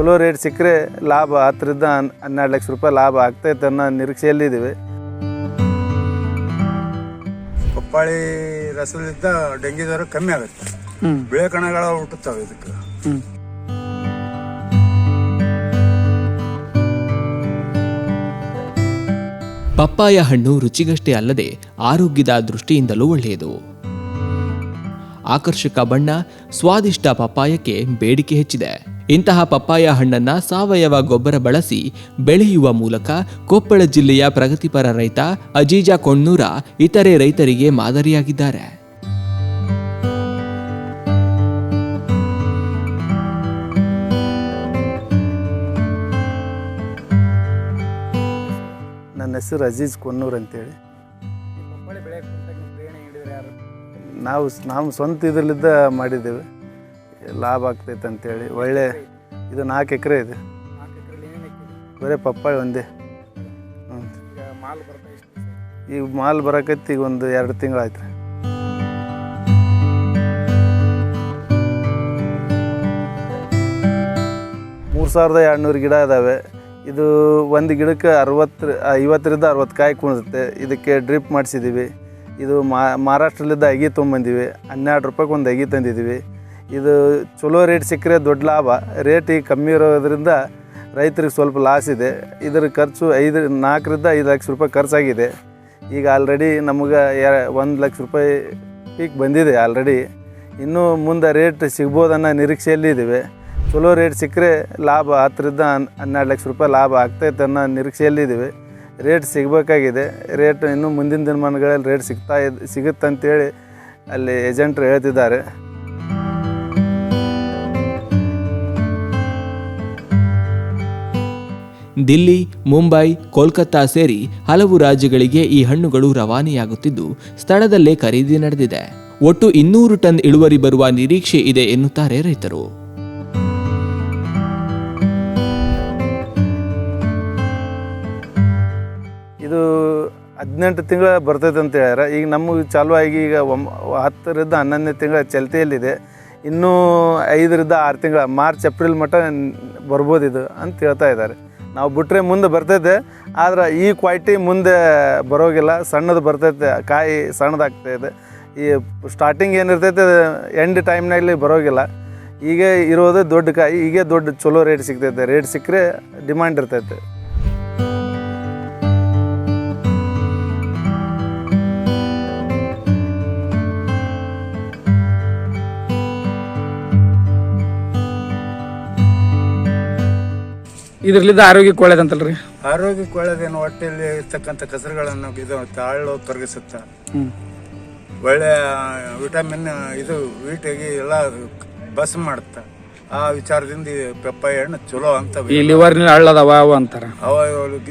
ಚಲೋ ರೇಟ್ ಸಿಕ್ಕರೆ ಲಾಭ 10ರಿಂದ 12 ಲಕ್ಷ ರೂಪಾಯಿ ಲಾಭ ಆಗ್ತೈತೆ ಅನ್ನೋ ನಿರೀಕ್ಷೆಯಲ್ಲಿದ್ದೀವಿ. ಪಪ್ಪಾಳಿ ರಸದಿಂದ ಡೆಂಗಿ ಜ್ವರ ಕಮ್ಮಿ ಆಗುತ್ತೆ, ಬಿಳೆ ಕಣಗಳ ಹುಟ್ಟುತ್ತವೆ ಇದಕ್ಕೆ. ಪಪ್ಪಾಯ ಹಣ್ಣು ರುಚಿಗಷ್ಟೇ ಅಲ್ಲದೆ ಆರೋಗ್ಯದ ದೃಷ್ಟಿಯಿಂದಲೂ ಒಳ್ಳೆಯದು. ಆಕರ್ಷಕ ಬಣ್ಣ, ಸ್ವಾದಿಷ್ಟ ಪಪ್ಪಾಯಕ್ಕೆ ಬೇಡಿಕೆ ಹೆಚ್ಚಿದೆ. ಇಂತಹ ಪಪ್ಪಾಯ ಹಣ್ಣನ್ನ ಸಾವಯವ ಗೊಬ್ಬರ ಬಳಸಿ ಬೆಳೆಯುವ ಮೂಲಕ ಕೊಪ್ಪಳ ಜಿಲ್ಲೆಯ ಪ್ರಗತಿಪರ ರೈತ ಅಜೀಜಾ ಕೊಣ್ಣೂರ ಇತರೆ ರೈತರಿಗೆ ಮಾದರಿಯಾಗಿದ್ದಾರೆ. ನನ್ನ ಹೆಸರು ಅಜೀಜ್ ಕೊಣ್ಣೂರ್ ಅಂತೇಳಿ. ನಾವು ಸ್ವಂತ ಇದರಲ್ಲಿದ್ದ ಮಾಡಿದ್ದೇವೆ, ಲಾಭ ಆಗ್ತೈತೆ ಅಂತೇಳಿ. ಒಳ್ಳೆ ಇದು 4 ಎಕರೆ ಇದೆ, ಬರೀ ಪಪ್ಪಾಳಿ ಒಂದೇ. ಈಗ ಮಾಲ್ ಬರಕೈತಿ, ಈಗ ಒಂದು 2 ತಿಂಗಳಾಯ್ತು. $3,200 ಗಿಡ ಇದ್ದಾವೆ. ಇದು ಒಂದು ಗಿಡಕ್ಕೆ 50ರಿಂದ 60 ಕಾಯಿ ಕುಣಿಸುತ್ತೆ. ಇದಕ್ಕೆ ಡ್ರಿಪ್ ಮಾಡಿಸಿದ್ದೀವಿ. ಇದು ಮಹಾರಾಷ್ಟ್ರಲಿದ್ದ ಅಗಿ ತೊಗೊಂಬಂದಿವಿ. 12 ರೂಪಾಯಿಗೆ ಒಂದು ಅಗಿ ತಂದಿದ್ದೀವಿ. ಇದು ಚಲೋ ರೇಟ್ ಸಿಕ್ಕರೆ ದೊಡ್ಡ ಲಾಭ. ರೇಟ್ ಈಗ ಕಮ್ಮಿ ಇರೋದ್ರಿಂದ ರೈತರಿಗೆ ಸ್ವಲ್ಪ ಲಾಸ್ ಇದೆ. ಇದರ ಖರ್ಚು 4ರಿಂದ 5 ಲಕ್ಷ ರೂಪಾಯಿ ಖರ್ಚಾಗಿದೆ. ಈಗ ಆಲ್ರೆಡಿ ನಮಗೆ 1 ಲಕ್ಷ ರೂಪಾಯಿ ಪೀಕ್ ಬಂದಿದೆ ಆಲ್ರೆಡಿ. ಇನ್ನೂ ಮುಂದೆ ರೇಟ್ ಸಿಗ್ಬೋದನ್ನೋ ನಿರೀಕ್ಷೆಯಲ್ಲಿದ್ದೀವಿ. ಚಲೋ ರೇಟ್ ಸಿಕ್ಕರೆ ಲಾಭ 10ರಿಂದ 12 ಲಕ್ಷ ರೂಪಾಯಿ ಲಾಭ ಆಗ್ತೈತೆ ಅನ್ನೋ ನಿರೀಕ್ಷೆಯಲ್ಲಿದ್ದೀವಿ. ರೇಟ್ ಸಿಗಬೇಕಾಗಿದೆ. ರೇಟ್ ಇನ್ನೂ ಮುಂದಿನ ದಿನಮಾನಗಳಲ್ಲಿ ರೇಟ್ ಸಿಗುತ್ತಂತೇಳಿ ಅಲ್ಲಿ ಏಜೆಂಟ್ರು ಹೇಳ್ತಿದ್ದಾರೆ. ದಿಲ್ಲಿ, ಮುಂಬೈ, ಕೋಲ್ಕತ್ತಾ ಸೇರಿ ಹಲವು ರಾಜ್ಯಗಳಿಗೆ ಈ ಹಣ್ಣುಗಳು ರವಾನೆಯಾಗುತ್ತಿದ್ದು ಸ್ಥಳದಲ್ಲೇ ಖರೀದಿ ನಡೆದಿದೆ. ಒಟ್ಟು 200 ಟನ್ ಇಳುವರಿ ಬರುವ ನಿರೀಕ್ಷೆ ಇದೆ ಎನ್ನುತ್ತಾರೆ ರೈತರು. ಇದು 18 ತಿಂಗಳ ಬರ್ತೈತೆ ಅಂತ ಹೇಳ್ಯಾರ. ಈಗ ನಮಗೆ ಚಾಲು ಆಗಿ ಈಗ 10ರಿಂದ 11ನೇ ತಿಂಗಳ ಚಲ್ತಿಯಲ್ಲಿದೆ. ಇನ್ನೂ 5ರಿಂದ 6 ತಿಂಗಳ ಮಾರ್ಚ್ ಏಪ್ರಿಲ್ ಮಟ್ಟ ಬರ್ಬೋದು ಇದು ಅಂತ ಹೇಳ್ತಾ ಇದ್ದಾರೆ. ನಾವು ಬಿಟ್ಟರೆ ಮುಂದೆ ಬರ್ತೈತೆ, ಆದ್ರೆ ಈ ಕ್ವಾಲಿಟಿ ಮುಂದೆ ಬರೋಗಿಲ್ಲ. ಸಣ್ಣದು ಬರ್ತೈತೆ, ಕಾಯಿ ಸಣ್ಣದಾಗ್ತಾಯಿದೆ. ಈ ಸ್ಟಾರ್ಟಿಂಗ್ ಏನಿರ್ತೈತೆ ಎಂಡ್ ಟೈಮ್ನಲ್ಲಿ ಬರೋಗಿಲ್ಲ. ಈಗ ಇರೋದು ದೊಡ್ಡ ಕಾಯಿ, ಈಗ ದೊಡ್ಡ ಚಲೋ ರೇಟ್ ಸಿಗ್ತೈತೆ. ರೇಟ್ ಸಿಕ್ಕರೆ ಡಿಮ್ಯಾಂಡ್ ಇರ್ತೈತೆ. ಇದರಿಂದ ಆರೋಗ್ಯಕ್ಕೆ ಒಳ್ಳೇದಂತಲ್ರಿ? ಆರೋಗ್ಯಕ್ಕೆ ಒಳ್ಳೇದೇನು, ಹೊಟ್ಟೆಯಲ್ಲಿ ಇರ್ತಕ್ಕಂಥ ಕಸರುಗಳನ್ನು ಇದು ತಾಳು ಕರಗಿಸುತ್ತೆ. ಒಳ್ಳೆ ವಿಟಮಿನ್ ಇದು ವೀಟಿಗೆ ಎಲ್ಲ ಬಸ್ ಮಾಡುತ್ತೆ. ಆ ವಿಚಾರದಿಂದ ಪಪ್ಪಾಯ ಹಣ್ಣು ಚಲೋ ಅಂತ. ಈ ಲಿವರ್ನಲ್ಲಿ ಹಳ್ಳದವ ಅವು ಅಂತಾರ.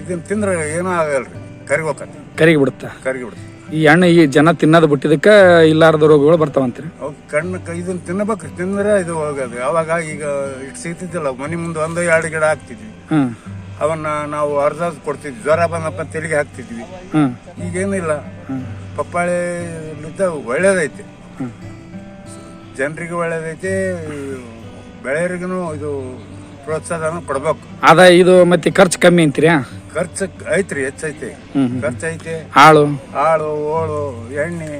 ಇದನ್ನ ತಿಂದ್ರೆ ಏನೂ ಆಗಲ್ರಿ, ಕರಿಗೋಕತ್ತೆ, ಕರಿಗಿ ಬಿಡುತ್ತೆ. ಈ ಹಣ್ಣು ಈ ಜನ ತಿನ್ನೋದು ಬಿಟ್ಟಿದಕ್ಕೆ ಇಲ್ಲಾರದ ರೋಗಗಳು ಬರ್ತಾವಂತೀರಿ? ಇದನ್ನ ತಿನ್ನಬೇಕ್ರಿ, ತಿಂದ್ರೆ ಇದು ಹೋಗೋದು. ಅವಾಗ ಈಗ ಇಟ್ಟು ಸಿಗ್ತಿದ್ದಿಲ್ಲ, ಮನೆ ಮುಂದೆ 1-2 ಗಿಡ ಹಾಕ್ತಿದ್ವಿ. ಅವನ್ನ ನಾವು ಅರ್ಧ ಕೊಡ್ತಿದ್ವಿ. ಜ್ವರ ಬಂದಪ್ಪ ತೆಲಿಗೆ ಹಾಕ್ತಿದ್ವಿ. ಈಗೇನಿಲ್ಲ. ಪಪ್ಪಾಳಿ ಒಳ್ಳೇದೈತಿ, ಜನರಿಗೆ ಒಳ್ಳೇದೈತಿ, ಬೆಳೆಯರಿಗೂ ಇದು ಪ್ರೋತ್ಸಾಹ ಕೊಡ್ಬೇಕು. ಅದ ಇದು ಮತ್ತೆ ಖರ್ಚು ಕಮ್ಮಿ ಅಂತೀರಿ? ಖರ್ಚು ಐತ್ರಿ, ಹೆಚ್ಚೈತಿ ಖರ್ಚು ಐತಿ. ಆಳು ಓಳು, ಎಣ್ಣೆ,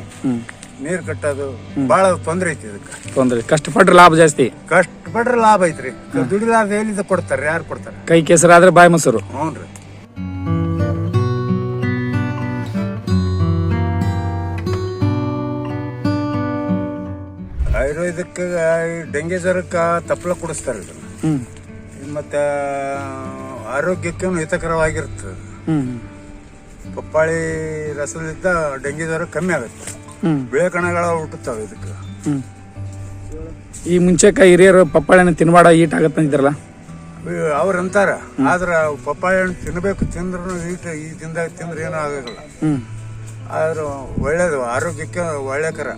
ನೀರ್ ಕಟ್ಟೋದು ಬಹಳ ತೊಂದ್ರೆ ಐತಿ. ಇದಕ್ಕೆ ತೊಂದ್ರೆ. ಕಷ್ಟಪಟ್ರೆ ಲಾಭ ಜಾಸ್ತಿ. ಕಷ್ಟಪಟ್ರೆ ಲಾಭ ಐತ್ರಿ. ದುಡಿಲಾರ್ದ ಎಲ್ಲಿಂದ ಕೊಡ್ತಾರ? ಯಾರು ಕೊಡ್ತಾರ? ಕೈ ಕೆಸರಾದ್ರೆ ಬಾಯಿ ಮೊಸರು. ಹ್ಞೂನ್ರಿ. ಆಯುರ್ವೇದಕ್ಕೆ ಡೆಂಗಿ ಜ್ವರಕ್ಕ ತಪ್ಪಲ ಕುಡಿಸ್ತಾರ ಇದನ್ನ. ಮತ್ತೆ ಆರೋಗ್ಯಕ್ಕೆ ಹಿತಕರವಾಗಿರ್ತದೆ. ಪಪ್ಪಾಳಿ ರಸದಿಂದ ಡೆಂಗಿ ಜ್ವರ ಕಮ್ಮಿ ಆಗುತ್ತೆ, ಬಿಳೆ ಕಣಗಳ ಹುಟ್ಟುತ್ತವೆ ಇದಕ್ಕೆ. ಈ ಮುಂಚೆಕ ಹಿರಿಯರು ಪಪ್ಪಾಳಿ ಹಣ್ಣು ತಿನ್ಬೇಡ, ಈಟ್ ಆಗತ್ತಂದಿದ್ರಲ್ಲ, ಅವ್ರಂತಾರ. ಆದ್ರ ಪಪ್ಪಾಳಿ ಹಣ್ಣು ತಿನ್ಬೇಕು, ತಿಂದ್ರು ಈಟ್ ಈ ದಿನದಾಗ ತಿಂದ್ರೆ ಏನೂ ಆಗಲ್ಲ. ಆದ್ರೂ ಒಳ್ಳೇದು, ಆರೋಗ್ಯಕ್ಕೆ ಒಳ್ಳೆಕರ.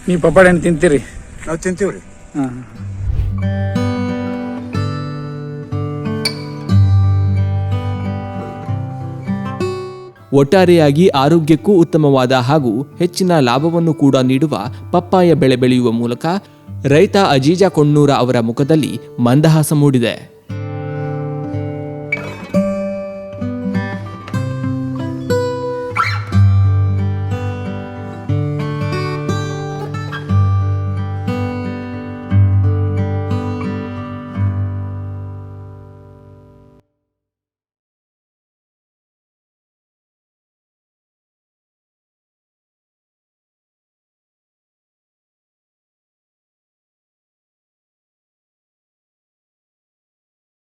ನೀವು ಪಪ್ಪಾಳಿ ಹಣ್ಣು ತಿಂತೀರಿ? ನಾವು ತಿಂತೀವ್ರಿ. ಒಟ್ಟಾರೆಯಾಗಿ ಆರೋಗ್ಯಕ್ಕೂ ಉತ್ತಮವಾದ ಹಾಗೂ ಹೆಚ್ಚಿನ ಲಾಭವನ್ನು ಕೂಡ ನೀಡುವ ಪಪ್ಪಾಯ ಬೆಳೆ ಬೆಳೆಯುವ ಮೂಲಕ ರೈತ ಅಜೀಜಾ ಕೊಣ್ಣೂರ ಅವರ ಮುಖದಲ್ಲಿ ಮಂದಹಾಸ ಮೂಡಿದೆ.